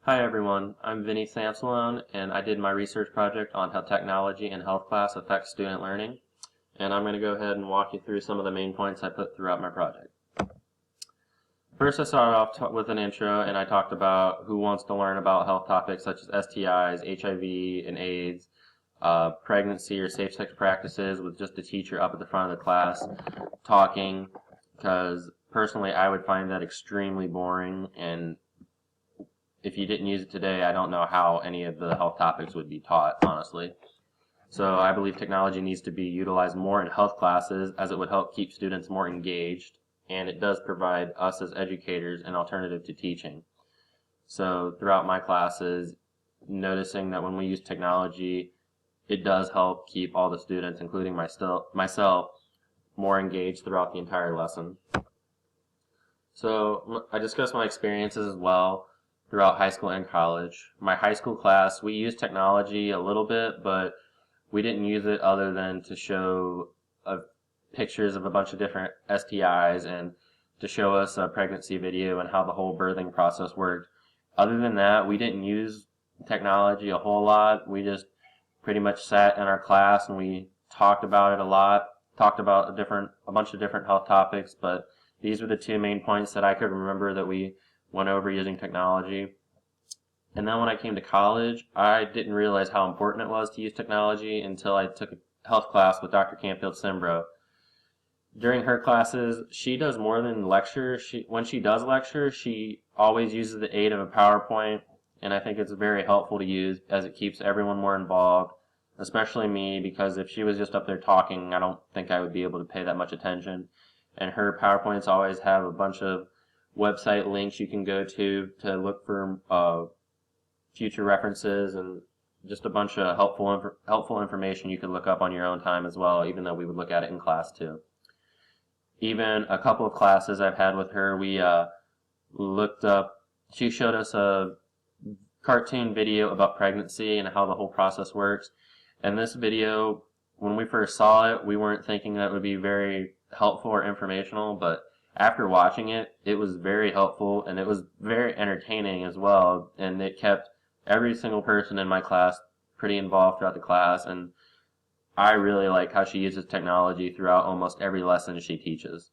Hi everyone, I'm Vinny Samsalone, and I did my research project on how technology in health class affects student learning. And I'm going to go ahead and walk you through some of the main points I put throughout my project. First, I started off with an intro, and I talked about who wants to learn about health topics such as STIs, HIV, and AIDS, pregnancy or safe sex practices, with just a teacher up at the front of the class talking, because personally I would find that extremely boring, and if you didn't use it today, I don't know how any of the health topics would be taught, honestly. So I believe technology needs to be utilized more in health classes, as it would help keep students more engaged, and it does provide us as educators an alternative to teaching. So throughout my classes, noticing that when we use technology, it does help keep all the students, including myself, more engaged throughout the entire lesson. So I discussed my experiences as well throughout high school and college. My high school class, we used technology a little bit, but we didn't use it other than to show pictures of a bunch of different STIs and to show us a pregnancy video and how the whole birthing process worked. Other than that, we didn't use technology a whole lot. We just pretty much sat in our class and we talked about it a lot, talked about a bunch of different health topics, but these were the two main points that I could remember that we went over using technology. And then when I came to college, I didn't realize how important it was to use technology until I took a health class with Dr. Campfield-Simbro. During her classes, she does more than lecture. When she does lecture, she always uses the aid of a PowerPoint, and I think it's very helpful to use as it keeps everyone more involved, especially me, because if she was just up there talking, I don't think I would be able to pay that much attention. And her PowerPoints always have a bunch of website links you can go to look for future references, and just a bunch of helpful information you could look up on your own time as well, even though we would look at it in class too. Even a couple of classes I've had with her, we looked up, she showed us a cartoon video about pregnancy and how the whole process works. And this video, when we first saw it, we weren't thinking that it would be very helpful or informational, but after watching it, it was very helpful and it was very entertaining as well, and it kept every single person in my class pretty involved throughout the class, and I really like how she uses technology throughout almost every lesson she teaches.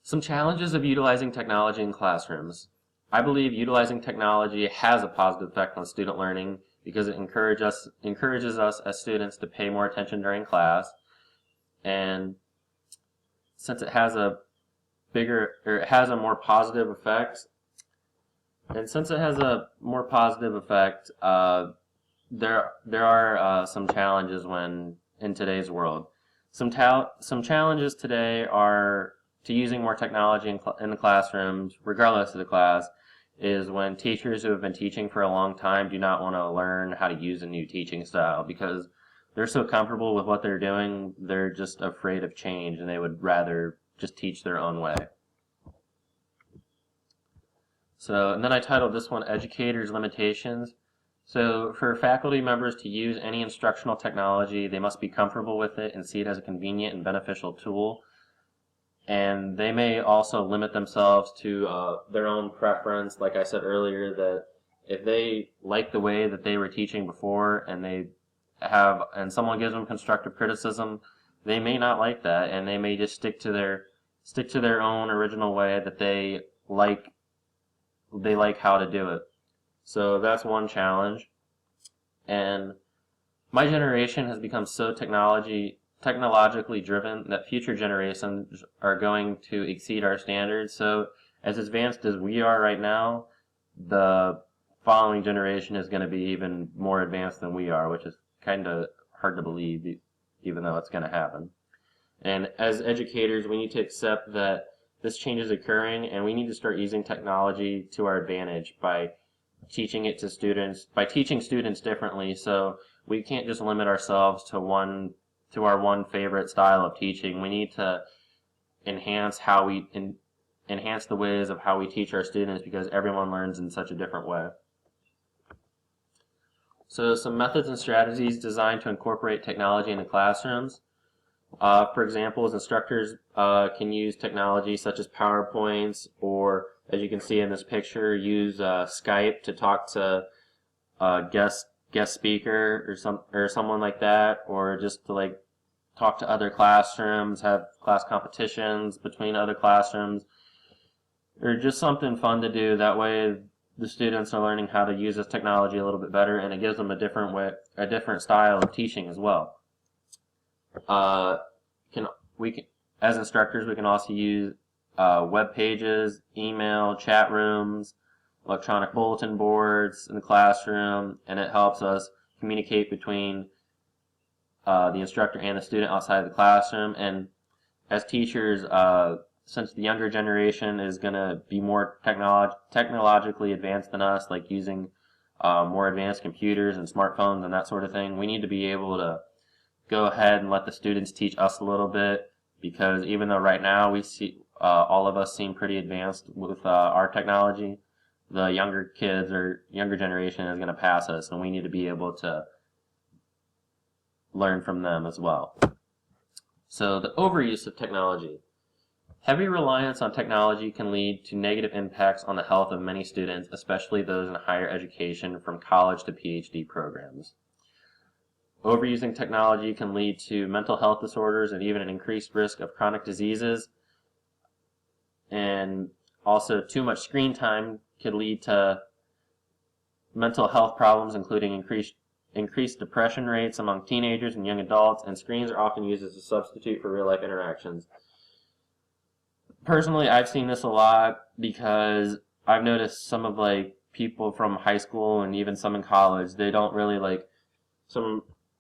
Some challenges of utilizing technology in classrooms. I believe utilizing technology has a positive effect on student learning because it encourages us as students to pay more attention during class, and since it has a more positive effect, there are some challenges in today's world. Some challenges today are to using more technology in the classrooms, regardless of the class, is when teachers who have been teaching for a long time do not want to learn how to use a new teaching style because they're so comfortable with what they're doing, they're just afraid of change, and they would rather just teach their own way. So, and then I titled this one Educators' Limitations. So for faculty members to use any instructional technology, they must be comfortable with it and see it as a convenient and beneficial tool. And they may also limit themselves to their own preference. Like I said earlier, that if they like the way that they were teaching before and someone gives them constructive criticism, they may not like that, and they may just stick to their own original way that they like how to do it. So that's one challenge. And my generation has become so technologically driven that future generations are going to exceed our standards. So as advanced as we are right now, the following generation is going to be even more advanced than we are, which is kind of hard to believe, even though it's going to happen. And as educators, we need to accept that this change is occurring, and we need to start using technology to our advantage by teaching students differently. So we can't just limit ourselves to our one favorite style of teaching. We need to enhance the ways of how we teach our students, because everyone learns in such a different way. So some methods and strategies designed to incorporate technology into classrooms. For example, instructors can use technology such as PowerPoints or as you can see in this picture, use Skype to talk to a guest speaker or someone like that, or just to like talk to other classrooms, have class competitions between other classrooms, or just something fun to do. That way the students are learning how to use this technology a little bit better, and it gives them a different style of teaching as well. As instructors, we can also use web pages, email, chat rooms, electronic bulletin boards in the classroom, and it helps us communicate between the instructor and the student outside of the classroom. And as teachers, since the younger generation is going to be more technologically advanced than us, like using more advanced computers and smartphones and that sort of thing, we need to be able to go ahead and let the students teach us a little bit, because even though right now we see all of us seem pretty advanced with our technology, the younger kids or younger generation is going to pass us, and we need to be able to learn from them as well. So the overuse of technology. Heavy reliance on technology can lead to negative impacts on the health of many students, especially those in higher education from college to PhD programs. Overusing technology can lead to mental health disorders and even an increased risk of chronic diseases. And also, too much screen time could lead to mental health problems, including increased depression rates among teenagers and young adults, and screens are often used as a substitute for real-life interactions. Personally, I've seen this a lot because I've noticed some of people from high school and even some in college, they don't really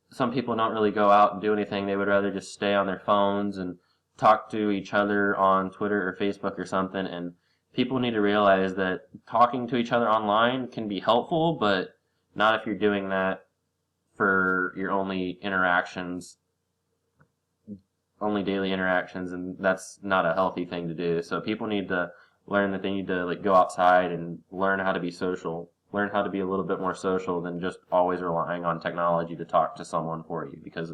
some people don't really go out and do anything. They would rather just stay on their phones and talk to each other on Twitter or Facebook or something. And people need to realize that talking to each other online can be helpful, but not if you're doing that for your only daily interactions, and that's not a healthy thing to do. So people need to learn that they need to go outside and learn how to be social. Learn how to be a little bit more social than just always relying on technology to talk to someone for you, because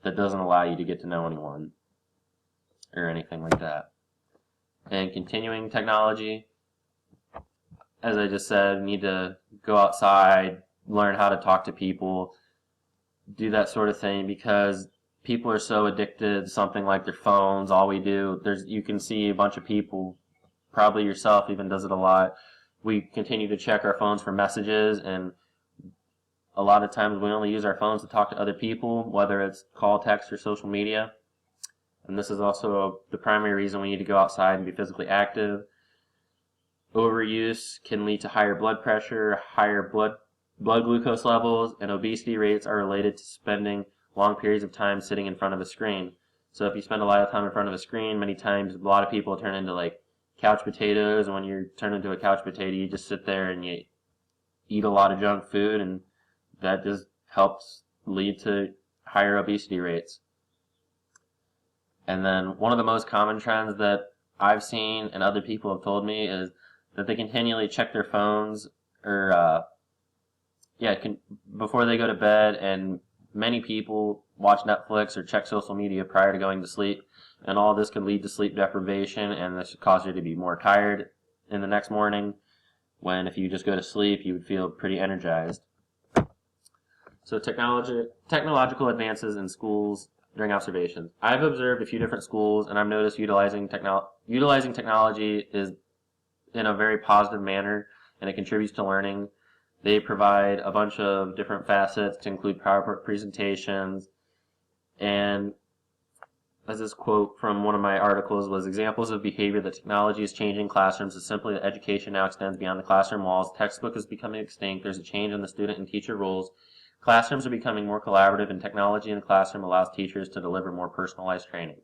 that doesn't allow you to get to know anyone or anything like that. And continuing technology, as I just said, need to go outside, learn how to talk to people, do that sort of thing, because people are so addicted to something like their phones. All we do, you can see a bunch of people, probably yourself even does it a lot. We continue to check our phones for messages, and a lot of times we only use our phones to talk to other people, whether it's call, text, or social media. And this is also the primary reason we need to go outside and be physically active. Overuse can lead to higher blood pressure, higher blood glucose levels, and obesity rates are related to spending long periods of time sitting in front of a screen. So if you spend a lot of time in front of a screen, many times a lot of people turn into couch potatoes, and when you turn into a couch potato, you just sit there and you eat a lot of junk food, and that just helps lead to higher obesity rates. And then one of the most common trends that I've seen and other people have told me is that they continually check their phones before they go to bed, and many people watch Netflix or check social media prior to going to sleep, and all this can lead to sleep deprivation, and this should cause you to be more tired in the next morning, when if you just go to sleep, you would feel pretty energized. So technological advances in schools during observations. I've observed a few different schools, and I've noticed utilizing technology is in a very positive manner, and it contributes to learning. They provide a bunch of different facets to include PowerPoint presentations, and as this quote from one of my articles was, examples of behavior that technology is changing classrooms is simply that education now extends beyond the classroom walls. Textbook is becoming extinct. There's a change in the student and teacher roles. Classrooms are becoming more collaborative, and technology in the classroom allows teachers to deliver more personalized training.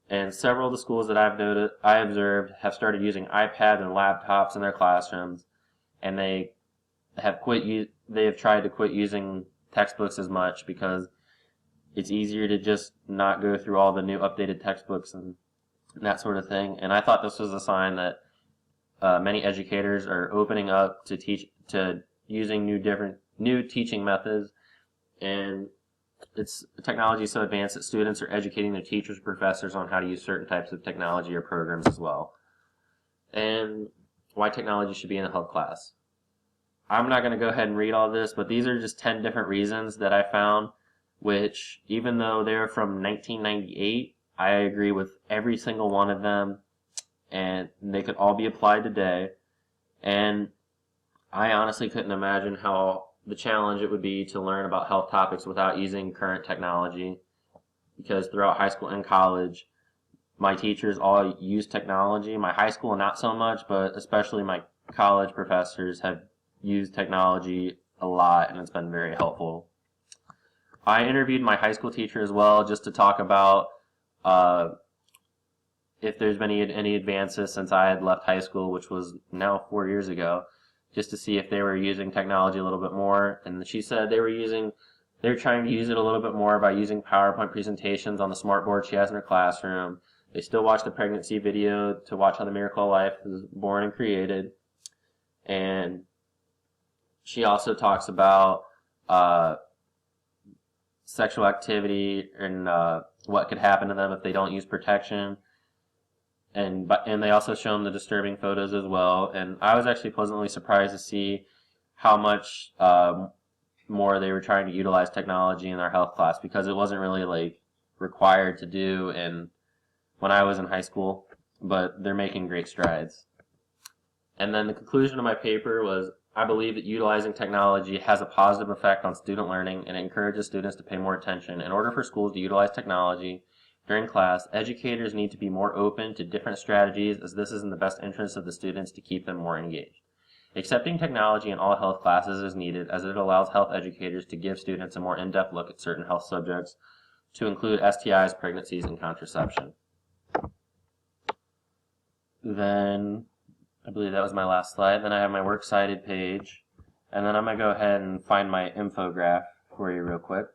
And several of the schools that I observed have started using iPads and laptops in their classrooms, and they have tried to quit using textbooks as much, because it's easier to just not go through all the new updated textbooks and that sort of thing. And I thought this was a sign that many educators are opening up to using new teaching methods, and technology is so advanced that students are educating their teachers and professors on how to use certain types of technology or programs as well. and why technology should be in a health class. I'm not going to go ahead and read all this, but these are just 10 different reasons that I found, which, even though they're from 1998, I agree with every single one of them, and they could all be applied today. And I honestly couldn't imagine how the challenge it would be to learn about health topics without using current technology, because throughout high school and college, my teachers all use technology. My high school, not so much, but especially my college professors have used technology a lot, and it's been very helpful. I interviewed my high school teacher as well, just to talk about if there's been any advances since I had left high school, which was now 4 years ago, just to see if they were using technology a little bit more. And she said they were trying to use it a little bit more by using PowerPoint presentations on the smartboard she has in her classroom. They still watch the pregnancy video to watch how the miracle of life is born and created. And she also talks about sexual activity and what could happen to them if they don't use protection. And they also show them the disturbing photos as well. And I was actually pleasantly surprised to see how much more they were trying to utilize technology in their health class, because it wasn't really required to do when I was in high school, but they're making great strides. And then the conclusion of my paper was, I believe that utilizing technology has a positive effect on student learning, and it encourages students to pay more attention. In order for schools to utilize technology during class, educators need to be more open to different strategies, as this is in the best interest of the students to keep them more engaged. Accepting technology in all health classes is needed, as it allows health educators to give students a more in-depth look at certain health subjects, to include STIs, pregnancies, and contraception. Then, I believe that was my last slide. Then I have my works cited page, and then I'm going to go ahead and find my infograph for you real quick.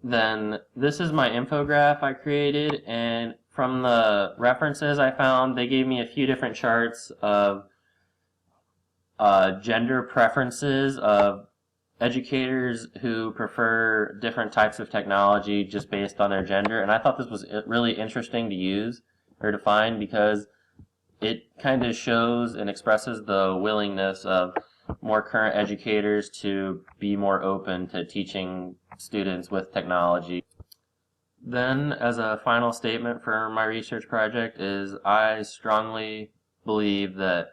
Then this is my infograph I created, and from the references I found, they gave me a few different charts of gender preferences of educators who prefer different types of technology just based on their gender. And I thought this was really interesting to use or to find, because it kind of shows and expresses the willingness of more current educators to be more open to teaching students with technology. Then, as a final statement for my research project, is I strongly believe that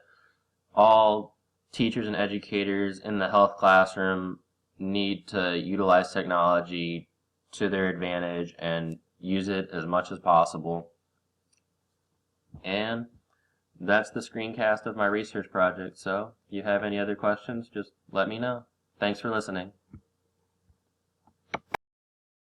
all teachers and educators in the health classroom need to utilize technology to their advantage and use it as much as possible. And that's the screencast of my research project. So if you have any other questions, just let me know. Thanks for listening.